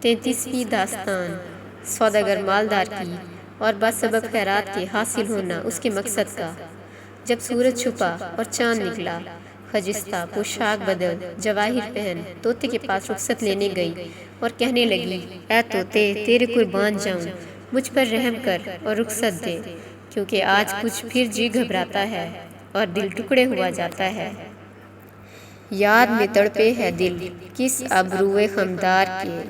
33ویں داستان سوداگر مالدار کی اور بسبب خیرات کے حاصل ہونا اس کے مقصد کا۔ جب سورج چھپا اور چاند نکلا، خجستہ پوشاک بدل جواہر پہن طوطے کے پاس رخصت لینے گئی اور کہنے لگی، اے طوطے، تیرے قربان جاؤں، مجھ پر رحم کر اور رخصت دے، کیونکہ آج کچھ پھر جی گھبراتا ہے اور دل ٹکڑے ہوا جاتا ہے۔ یاد میں تڑپے ہے دل کس ابروئے خمدار کے،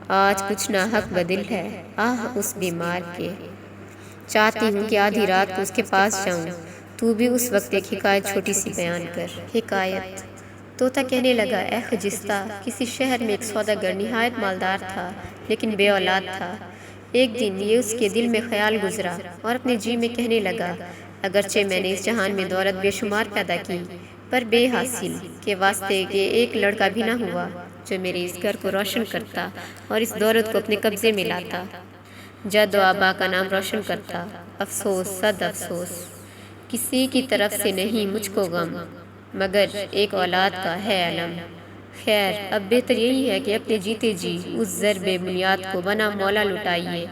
آج کچھ ناحق بدل ہے آہ اس بیمار کے۔ چاہتی ہوں کہ آدھی رات کو اس کے پاس جاؤں، تو بھی اس وقت ایک حکایت چھوٹی سی بیان کر۔ حکایت۔ طوطا کہنے لگا، اے خجستہ، کسی شہر میں ایک سوداگر نہایت مالدار تھا لیکن بے اولاد تھا۔ ایک دن یہ اس کے دل میں خیال گزرا اور اپنے جی میں کہنے لگا، اگرچہ میں نے اس جہان میں دولت بے شمار پیدا کی، پر بے حاصل کے واسطے کہ ایک لڑکا بھی نہ ہوا جو میرے اس گھر کو روشن کرتا اور اس دولت کو اپنے قبضے میں لاتا، جد و آبا کا نام روشن کرتا۔ افسوس، صد افسوس، کسی کی طرف سے نہیں مجھ کو غم، مگر ایک اولاد کا ہے علم۔ خیر، اب بہتر یہی ہے کہ اپنے جیتے جی اس زر بے بنیاد کو بنا مولا لٹائیے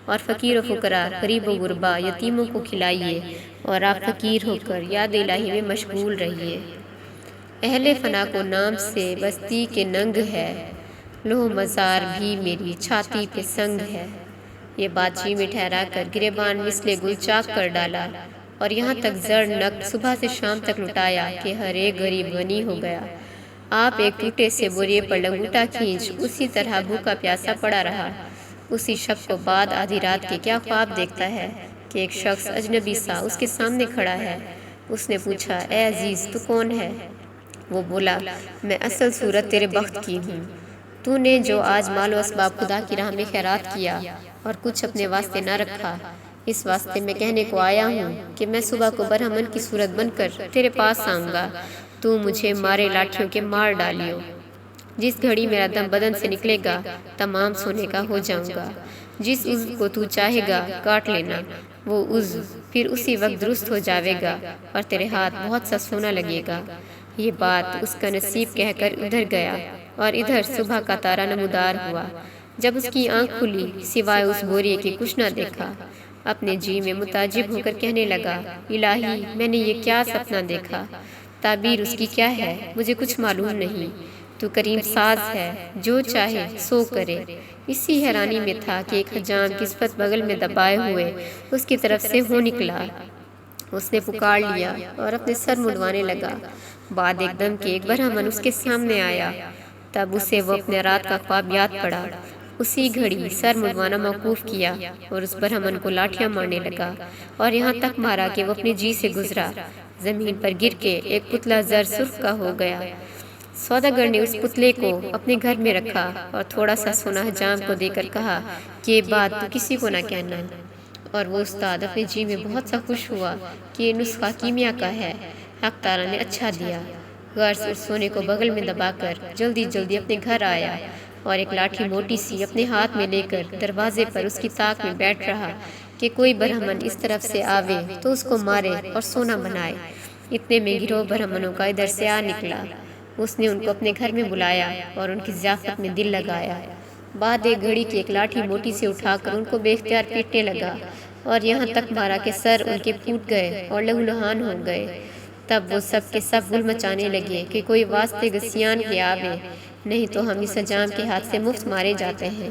اور فقیر و فقراء، غریب و غربا، یتیموں کو کھلائیے، اور آپ فقیر ہو کر یاد الہی میں مشغول رہیے۔ اہل فنا کو نام سے بستی کے ننگ ہے، لوح مزار بھی میری چھاتی پہ سنگ ہے۔ یہ بات جی میں ٹھہرا کر گریبان مثل گل چاک کر ڈالا اور یہاں تک زر نقد صبح سے شام تک لٹایا کہ ہر ایک غریب غنی ہو گیا۔ آپ ایک ٹوٹے سے بوریے پر لنگوٹا کھینچ اسی طرح بھوکا پیاسا پڑا رہا۔ اسی شب کو بعد آدھی رات کے کیا خواب دیکھتا ہے کہ ایک شخص اجنبی سا اس کے سامنے کھڑا ہے۔ اس نے پوچھا، اے عزیز، تو کون ہے؟ وہ بولا، میں اصل صورت تیرے بخت کی ہوں۔ تو نے جو آج مال و اسباب خدا کی راہ میں خیرات کیا اور کچھ اپنے واسطے نہ رکھا، اس واسطے میں کہنے کو آیا ہوں کہ میں صبح کو برہمن کی صورت بن کر تیرے پاس آؤں گا، تو مجھے مارے لاٹھیوں کے مار ڈالیو۔ جس گھڑی میرا دم بدن سے نکلے گا، تمام سونے کا ہو جاؤں گا۔ جس عضو کو تو چاہے گا کاٹ لینا، وہ عضو پھر اسی وقت درست ہو جاوے گا اور تیرے ہاتھ بہت سا سونا لگے گا۔ یہ بات اس کا نصیب کہہ کر ادھر گیا اور ادھر صبح کا تارا نمودار ہوا۔ جب اس کی آنکھ کھلی، سوائے اس بوریے کے کچھ نہ دیکھا۔ اپنے جی میں متعجب ہو کر کہنے لگا، الہی، میں نے یہ کیا سپنا دیکھا؟ تعبیر اس کی کیا ہے مجھے کچھ معلوم نہیں۔ تو کریم ساز ہے، جو چاہے سو کرے۔ اسی حیرانی میں تھا کہ ایک حجام کسبت بغل میں دبائے ہوئے اس کی طرف سے ہو نکلا۔ اس نے پکار لیا اور اپنے سر منڈوانے لگا۔ بعد ایک دم کے ایک برہمن اس کے سامنے آیا۔ تب اسے وہ اپنے رات کا خواب یاد پڑا۔ اسی گھڑی سر منڈوانا موقوف کیا اور اس برہمن کو لاٹھیاں مارنے لگا اور یہاں تک مارا کہ وہ اپنے جی سے گزرا، زمین پر گر کے ایک پتلا زر سرخ کا ہو گیا۔ سوداگر نے اس پتلے کو اپنے گھر میں رکھا اور تھوڑا سا سونا حجام کو دے کر کہا کہ یہ بات تو کسی کو نہ کہنا۔ اور وہ استاد اپنے جی میں بہت سا خوش ہوا کہ یہ نسخہ کیمیا کا ہے، حق تعالیٰ نے اچھا دیا۔ غرض اس سونے کو بغل میں دبا کر جلدی جلدی اپنے گھر آیا اور ایک لاٹھی موٹی سی اپنے ہاتھ میں لے کر دروازے پر اس کی طاق میں بیٹھ رہا کہ کوئی برہمن اس طرف سے آوے تو اس کو مارے اور سونا بنائے۔ اتنے میں گروہ برہمنوں کا ادھر سے آ نکلا۔ اس نے ان کو اپنے گھر میں بلایا اور ان کی ضیافت میں دل لگایا۔ بعد ایک گھڑی کی ایک لاٹھی موٹی سے اٹھا کر ان کو بے اختیار پیٹنے لگا اور یہاں تک مارا کہ سر ان کے پھوٹ گئے اور لہولہان ہو گئے۔ تب وہ سب کے سب گل مچانے لگے کہ کوئی واسطے گسیان کے آوے، نہیں تو ہم اس حجام کے ہاتھ سے مفت مارے جاتے ہیں۔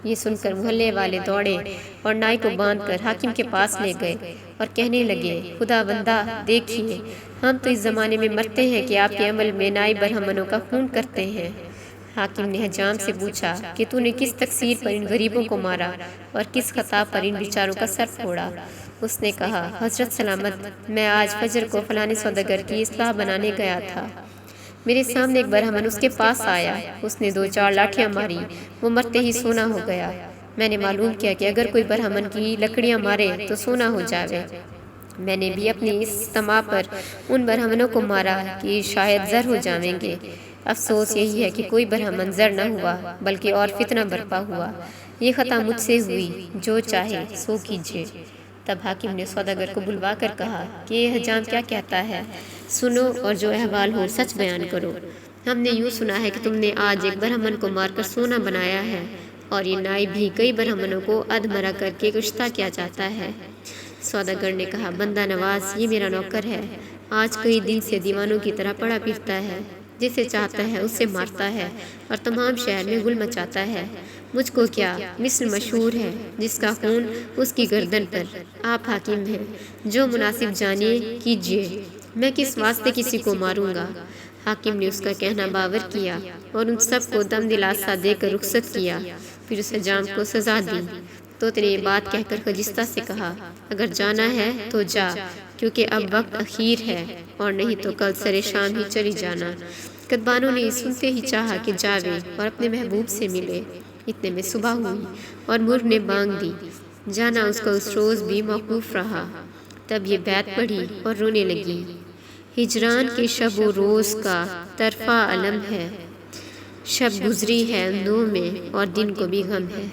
یہ سن کر محلے والے دوڑے اور نائی کو باندھ کر حاکم کے پاس لے گئے اور کہنے لگے، خدا بندہ، دیکھیے، ہم تو اس زمانے میں مرتے ہیں کہ آپ کے عمل میں نائی برہمنوں کا خون کرتے ہیں۔ حاکم نے حجام سے پوچھا کہ تو نے کس تقصیر پر ان غریبوں کو مارا اور کس خطا پر ان بیچاروں کا سر پھوڑا؟ اس نے کہا، حضرت سلامت، میں آج فجر کو فلانے سوداگر کی اصلاح بنانے گیا تھا۔ میرے سامنے ایک برہمن اس کے پاس آیا۔ اس نے 2-4 لاٹھیاں ماری، وہ مرتے ہی سونا ہو گیا۔ میں نے معلوم کیا کہ اگر کوئی برہمن کی لکڑیاں مارے تو سونا ہو جاوے۔ میں نے بھی اپنی اس طمع پر ان برہمنوں کو مارا کہ شاید زر ہو جاویں گے۔ افسوس یہی ہے کہ کوئی برہمن زر نہ ہوا بلکہ اور فتنہ برپا ہوا۔ یہ خطا مجھ سے ہوئی، جو چاہے سو کیجیے۔ تب حاکم نے سوداگر کو بلوا کر کہا کہ یہ حجام کیا کہتا ہے، سنو اور جو احوال ہو سچ بیان کرو۔ ہم نے یوں سنا ہے کہ تم نے آج ایک برہمن کو مار کر سونا بنایا ہے، اور یہ نائب بھی کئی برہمنوں کو ادھمرا کر کے کشتہ کیا جاتا ہے۔ سوداگر نے کہا، بندہ نواز یہ میرا نوکر ہے، آج کئی دن سے دیوانوں کی طرح پڑا پھرتا ہے، جسے چاہتا ہے اسے مارتا ہے اور تمام شہر میں گل مچاتا ہے۔ مجھ کو کیا، مثل مشہور ہے جس کا خون اس کی گردن پر، آپ حاکم ہیں، جو مناسب جانیے کیجیے، میں کس واسطے کسی کو ماروں گا۔ حاکم نے اس کا کہنا باور کیا اور ان سب کو دم دلاسا دے کر رخصت کیا، پھر اسے جام کو سزا دی۔ طوطے نے یہ بات کہہ کر خجستہ سے کہا، اگر جانا ہے تو جا، کیونکہ اب وقت اخیر ہے، اور نہیں تو کل سرے شام ہی چلی جانا۔ کدبانوں نے سنتے ہی چاہا کہ جاوے اور اپنے محبوب سے ملے۔ اتنے میں صبح ہوئی اور مرغ نے بانگ دی۔ جانا اس کا اس روز بھی موقوف رہا۔ تب یہ بیت پڑھی اور رونے لگی، ہجران کے شب و روز کا طرفہ علم ہے، شب گزری ہے اندوہ میں اور دن کو بھی غم ہے۔